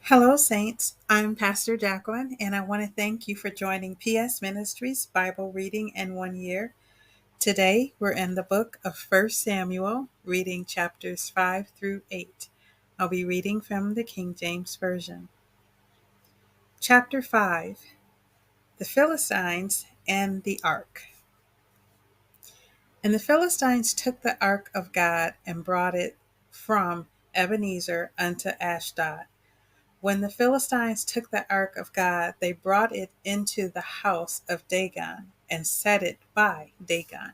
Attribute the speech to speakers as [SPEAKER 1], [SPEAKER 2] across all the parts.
[SPEAKER 1] Hello, Saints. I'm Pastor Jacqueline, and I want to thank you for joining PS Ministries Bible Reading in 1 Year. Today, we're in the book of 1 Samuel, reading chapters 5 through 8. I'll be reading from the King James Version. Chapter 5. The Philistines and the Ark. And the Philistines took the ark of God and brought it from Ebenezer unto Ashdod. When the Philistines took the ark of God, they brought it into the house of Dagon and set it by Dagon.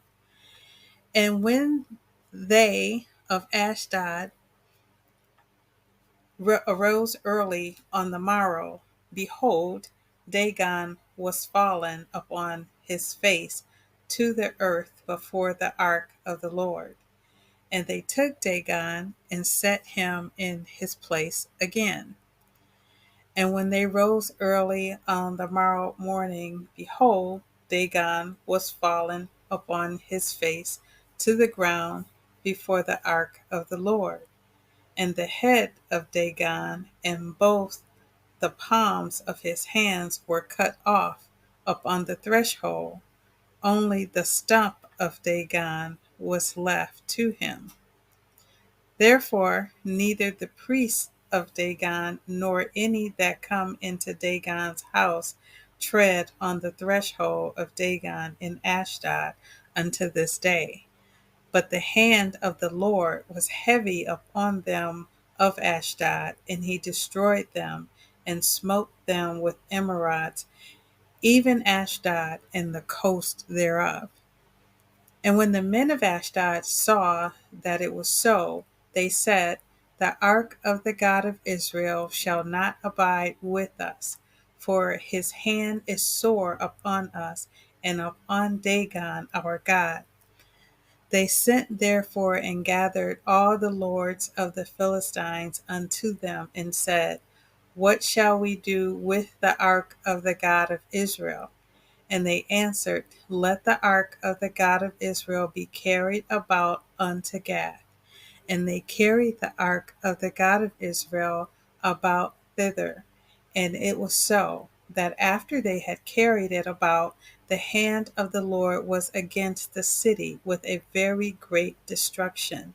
[SPEAKER 1] And when they of Ashdod arose early on the morrow, behold, Dagon was fallen upon his face to the earth before the ark of the Lord. And they took Dagon and set him in his place again. And when they rose early on the morrow morning, behold, Dagon was fallen upon his face to the ground before the ark of the Lord. And the head of Dagon and both the palms of his hands were cut off upon the threshold. Only the stump of Dagon was left to him. Therefore, neither the priests of Dagon nor any that come into Dagon's house tread on the threshold of Dagon in Ashdod unto this day. But the hand of the Lord was heavy upon them of Ashdod, and he destroyed them and smote them with Emerods, even Ashdod and the coast thereof. And when the men of Ashdod saw that it was so, they said, The ark of the God of Israel shall not abide with us, for his hand is sore upon us and upon Dagon our God. They sent therefore and gathered all the lords of the Philistines unto them and said, What shall we do with the ark of the God of Israel? And they answered, Let the ark of the God of Israel be carried about unto Gath. And they carried the ark of the God of Israel about thither. And it was so, that after they had carried it about, the hand of the Lord was against the city with a very great destruction.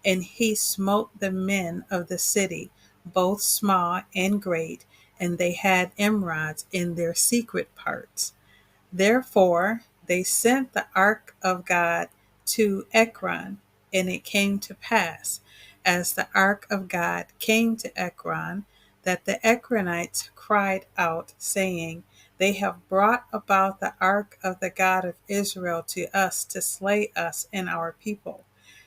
[SPEAKER 1] And he smote the men of the city, both small and great, and they had emerods in their secret parts. Therefore they sent the ark of God to Ekron, and it came to pass, as the ark of God came to Ekron, that the Ekronites cried out, saying, They have brought about the ark of the God of Israel to us to slay us and our people.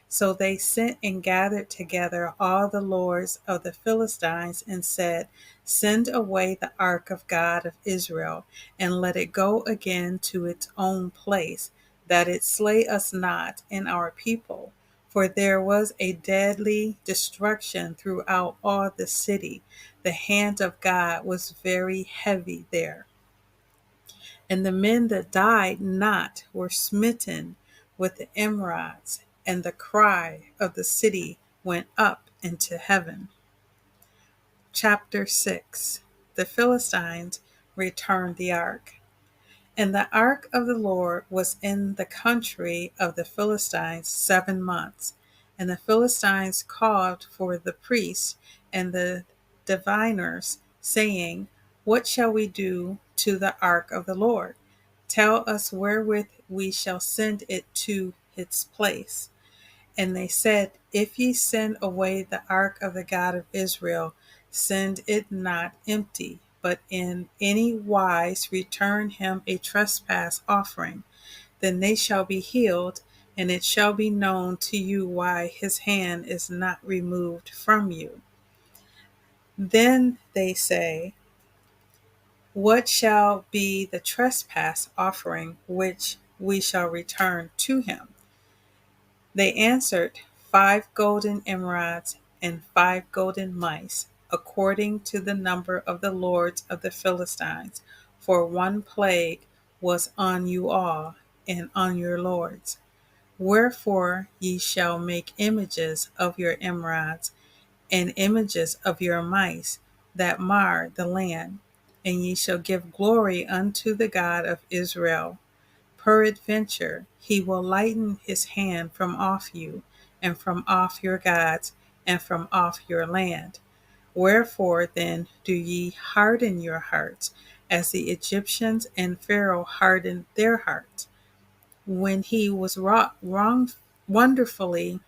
[SPEAKER 1] So they sent and gathered together all the lords of the Philistines and said, Send away the ark of God of Israel, and let it go again to its own place, that it slay us not and our people. For there was a deadly destruction throughout all the city. The hand of God was very heavy there. And the men that died not were smitten with the Emerods, and the cry of the city went up into heaven. Chapter 6. The Philistines returned the ark. And the ark of the Lord was in the country of the Philistines 7 months. And the Philistines called for the priests and the diviners, saying, What shall we do to the ark of the Lord? Tell us wherewith we shall send it to its place. And they said, If ye send away the ark of the God of Israel, send it not empty, but in any wise return him a trespass offering. Then they shall be healed, and it shall be known to you why his hand is not removed from you. Then they say, What shall be the trespass offering which we shall return to him? They answered, 5 golden emerods and 5 golden mice, according to the number of the lords of the Philistines, for one plague was on you all and on your lords. Wherefore ye shall make images of your emerods and images of your mice, that mar the land, and ye shall give glory unto the God of Israel. Peradventure he will lighten his hand from off you, and from off your gods, and from off your land. Wherefore then do ye harden your hearts, as the Egyptians and Pharaoh hardened their hearts, when he was wrought wonderfully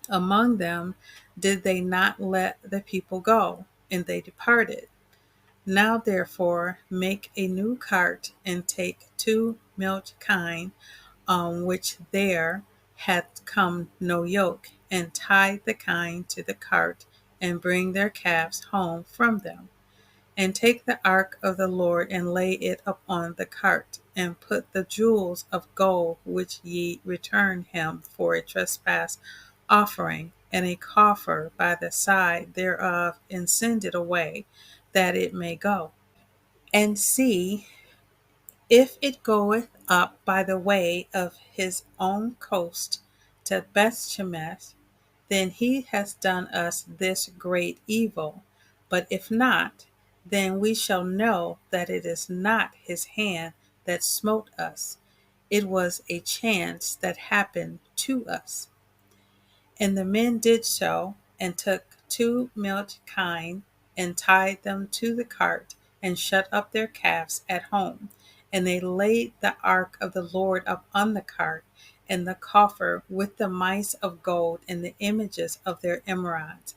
[SPEAKER 1] among them? Did they not let the people go, and they departed? Now therefore make a new cart, and take 2 milch kine, on which there hath come no yoke, and tie the kine to the cart, and bring their calves home from them. And take the ark of the Lord, and lay it upon the cart, and put the jewels of gold which ye return him for a trespass offering, and a coffer by the side thereof, and send it away, that it may go. And see, if it goeth up by the way of his own coast to Bethshemesh, then he has done us this great evil. But if not, then we shall know that it is not his hand that smote us. It was a chance that happened to us. And the men did so, and took 2 milch kine, and tied them to the cart, and shut up their calves at home. And they laid the ark of the Lord up on the cart, and the coffer with the mice of gold, and the images of their Emerods.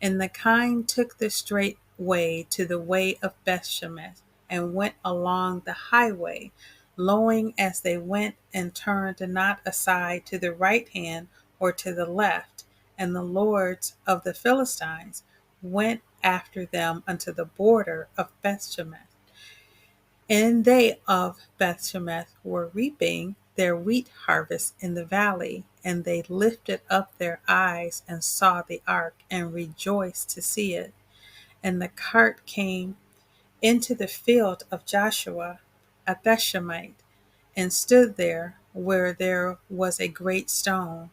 [SPEAKER 1] And the kine took the straight way to the way of Bethshemesh, and went along the highway, lowing as they went, and turned not aside to the right hand or to the left. And the lords of the Philistines went after them unto the border of Bethshemesh. And they of Bethshemesh were reaping their wheat harvest in the valley, and they lifted up their eyes and saw the ark, and rejoiced to see it. And the cart came into the field of Joshua, a Bethshemite, and stood there where there was a great stone.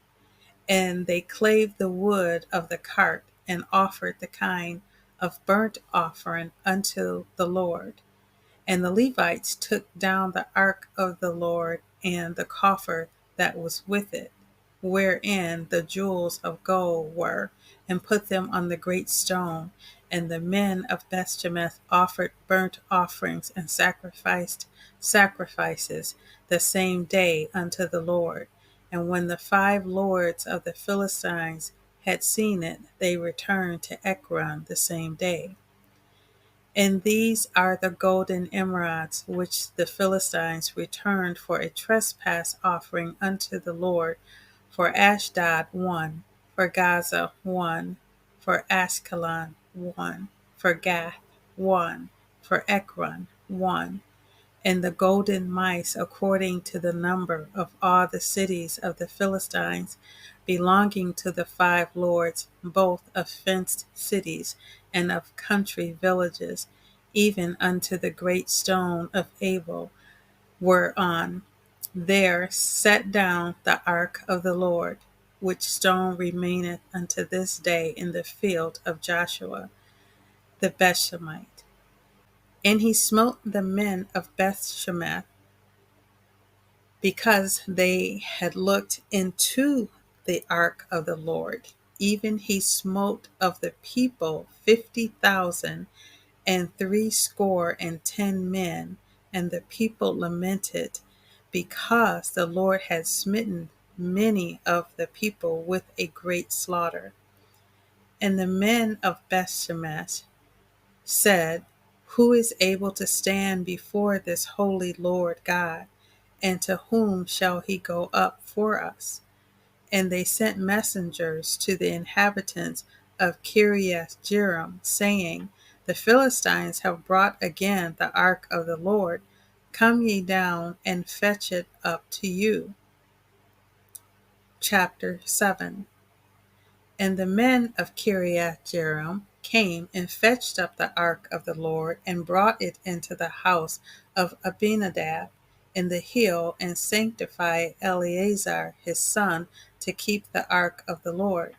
[SPEAKER 1] And they clave the wood of the cart, and offered the kind of burnt offering unto the Lord. And the Levites took down the ark of the Lord, and the coffer that was with it, wherein the jewels of gold were, and put them on the great stone. And the men of Bethshemesh offered burnt offerings, and sacrificed sacrifices the same day unto the Lord. And when the 5 lords of the Philistines had seen it, they returned to Ekron the same day. And these are the golden emerods which the Philistines returned for a trespass offering unto the Lord: for Ashdod 1, for Gaza 1, for Ashkelon 1, for Gath 1, for Ekron 1. And the golden mice, according to the number of all the cities of the Philistines, belonging to the 5 lords, both of fenced cities and of country villages, even unto the great stone of Abel, whereon there set down the ark of the Lord, which stone remaineth unto this day in the field of Joshua the Bethshemite. And he smote the men of Bethshemesh, because they had looked into the ark of the Lord. Even he smote of the people 50,000 and 60 men. And the people lamented, because the Lord had smitten many of the people with a great slaughter. And the men of Bethshemesh said, who is able to stand before this holy Lord God? And to whom shall he go up for us? And they sent messengers to the inhabitants of Kirjathjearim, saying, the Philistines have brought again the ark of the Lord. Come ye down and fetch it up to you. Chapter 7. And the men of Kirjathjearim came and fetched up the ark of the Lord, and brought it into the house of Abinadab in the hill, and sanctified Eleazar his son to keep the ark of the Lord.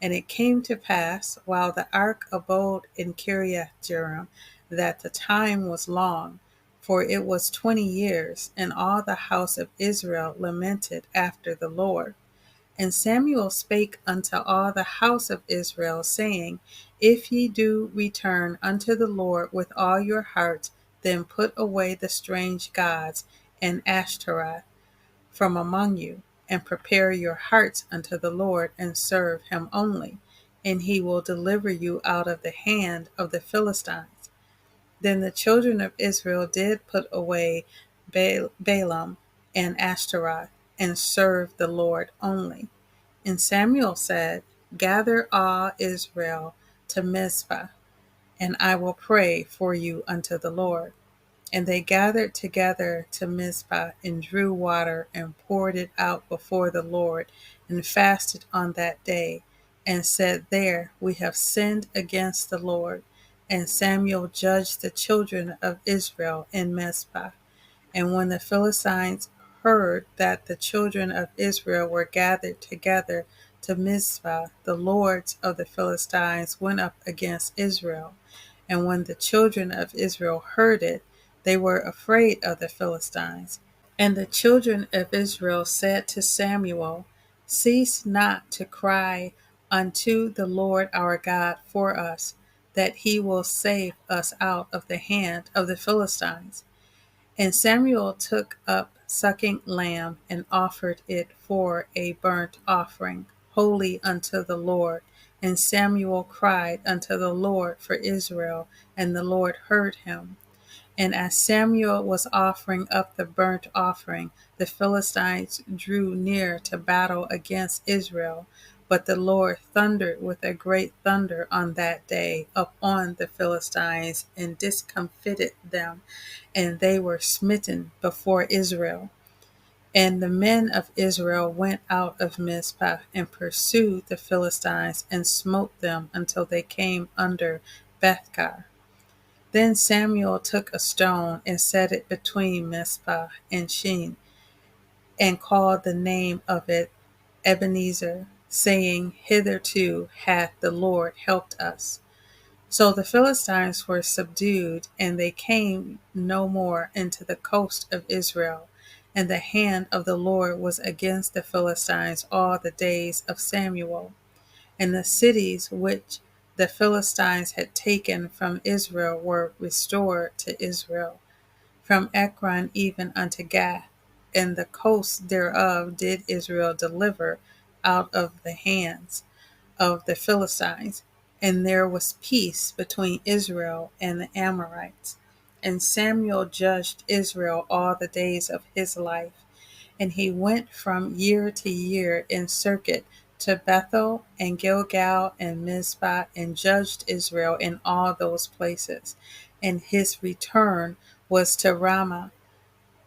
[SPEAKER 1] And it came to pass, while the ark abode in Kirjathjearim, that the time was long, for it was 20 years, and all the house of Israel lamented after the Lord. And Samuel spake unto all the house of Israel, saying, If ye do return unto the Lord with all your hearts, then put away the strange gods and Ashtaroth from among you, and prepare your hearts unto the Lord, and serve him only, and he will deliver you out of the hand of the Philistines. Then the children of Israel did put away Baalim and Ashtaroth, and served the Lord only. And Samuel said, Gather all Israel to Mizpah, and I will pray for you unto the Lord. And they gathered together to Mizpah, and drew water, and poured it out before the Lord, and fasted on that day, and said, There we have sinned against the Lord. And Samuel judged the children of Israel in Mizpah. And when the Philistines heard that the children of Israel were gathered together to Mizpah, the lords of the Philistines went up against Israel. And when the children of Israel heard it, they were afraid of the Philistines. And the children of Israel said to Samuel, Cease not to cry unto the Lord our God for us, that he will save us out of the hand of the Philistines. And Samuel took up sucking lamb, and offered it for a burnt offering, holy unto the Lord. And Samuel cried unto the Lord for Israel, and the Lord heard him. And as Samuel was offering up the burnt offering, the Philistines drew near to battle against Israel. But the Lord thundered with a great thunder on that day upon the Philistines, and discomfited them, and they were smitten before Israel. And the men of Israel went out of Mizpah, and pursued the Philistines, and smote them until they came under Bethkar. Then Samuel took a stone, and set it between Mizpah and Shin, and called the name of it Ebenezer, saying, Hitherto hath the Lord helped us. So the Philistines were subdued, and they came no more into the coast of Israel. And the hand of the Lord was against the Philistines all the days of Samuel. And the cities which the Philistines had taken from Israel were restored to Israel, from Ekron even unto Gath, and the coasts thereof did Israel deliver out of the hands of the Philistines. And there was peace between Israel and the Amorites. And Samuel judged Israel all the days of his life. And he went from year to year in circuit to Bethel and Gilgal and Mizpah, and judged Israel in all those places. And his return was to Ramah,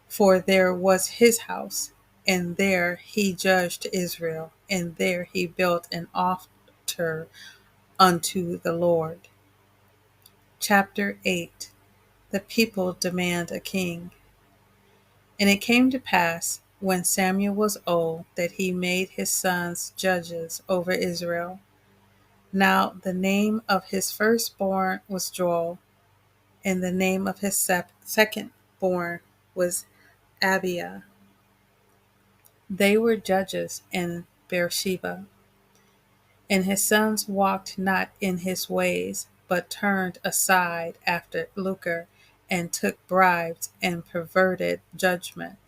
[SPEAKER 1] for there was his house, and there he judged Israel, and there he built an altar unto the Lord. Chapter 8. The people demand a king. And it came to pass, when Samuel was old, that he made his sons judges over Israel. Now the name of his firstborn was Joel, and the name of his secondborn was Abiah. They were judges in Beersheba. And his sons walked not in his ways, but turned aside after lucre, and took bribes, and perverted judgment.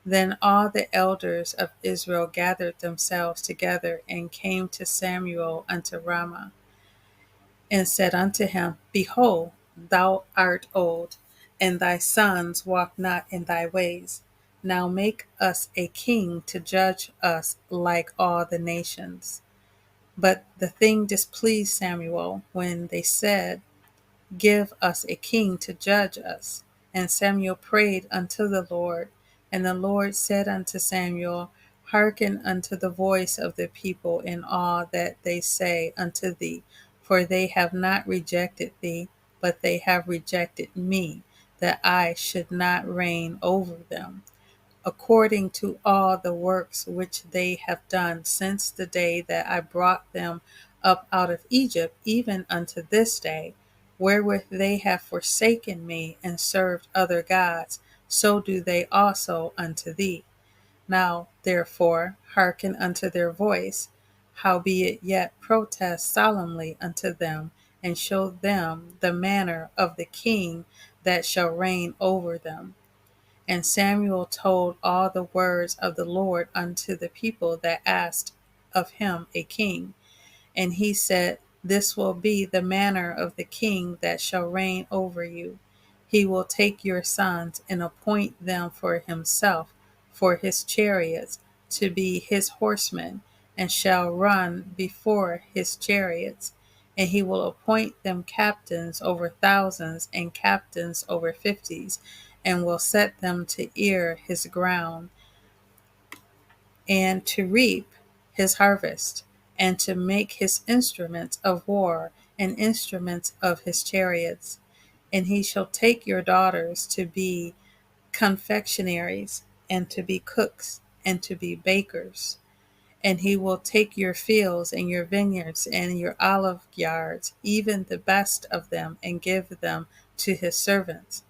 [SPEAKER 1] Then all the elders of Israel gathered themselves together, and came to Samuel unto Ramah, and said unto him, Behold, thou art old, and thy sons walk not in thy ways. Now make us a king to judge us like all the nations. But the thing displeased Samuel, when they said, Give us a king to judge us. And Samuel prayed unto the Lord. And the Lord said unto Samuel, Hearken unto the voice of the people in all that they say unto thee, for they have not rejected thee, but they have rejected me, that I should not reign over them. according to all the works which they have done since the day that I brought them up out of Egypt, even unto this day, wherewith they have forsaken me and served other gods, so do they also unto thee. Now, therefore, hearken unto their voice, howbeit yet protest solemnly unto them, and show them the manner of the king that shall reign over them. And Samuel told all the words of the Lord unto the people that asked of him a king. And he said, This will be the manner of the king that shall reign over you. He will take your sons and appoint them for himself, for his chariots, to be his horsemen, and shall run before his chariots. And he will appoint them captains over thousands and captains over fifties, and will set them to ear his ground, and to reap his harvest, and to make his instruments of war and instruments of his chariots. And he shall take your daughters to be confectionaries, and to be cooks, and to be bakers. And he will take your fields and your vineyards and your olive yards, even the best of them, and give them to his servants.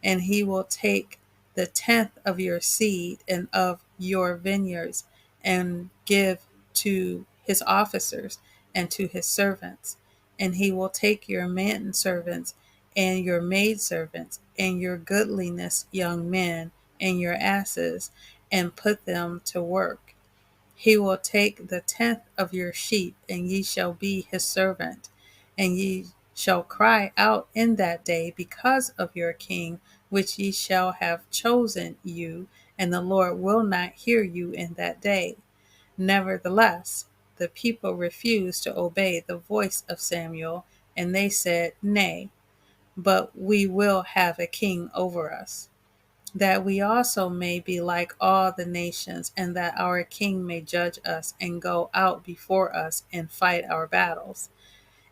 [SPEAKER 1] And he will take the tenth of your seed and of your vineyards, and give to his officers and to his servants. And he will take your manservants and your maidservants and your goodliness young men and your asses, and put them to work. He will take the tenth of your sheep, and ye shall be his servant. And ye shall cry out in that day because of your king, which ye shall have chosen you, and the Lord will not hear you in that day. Nevertheless, the people refused to obey the voice of Samuel, and they said, Nay, but we will have a king over us, that we also may be like all the nations, and that our king may judge us and go out before us and fight our battles.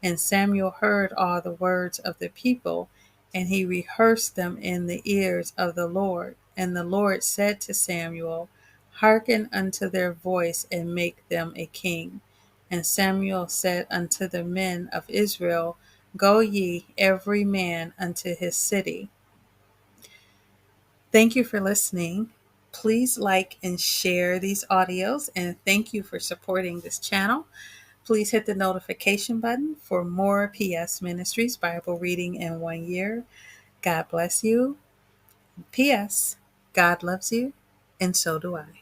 [SPEAKER 1] And Samuel heard all the words of the people, and he rehearsed them in the ears of the Lord. And the Lord said to Samuel, Hearken unto their voice, and make them a king. And Samuel said unto the men of Israel, Go ye every man unto his city. Thank you for listening. Please like and share these audios, and thank you for supporting this channel. Please hit the notification button for more PS Ministries Bible reading in 1 year. God bless you. PS, God loves you, and so do I.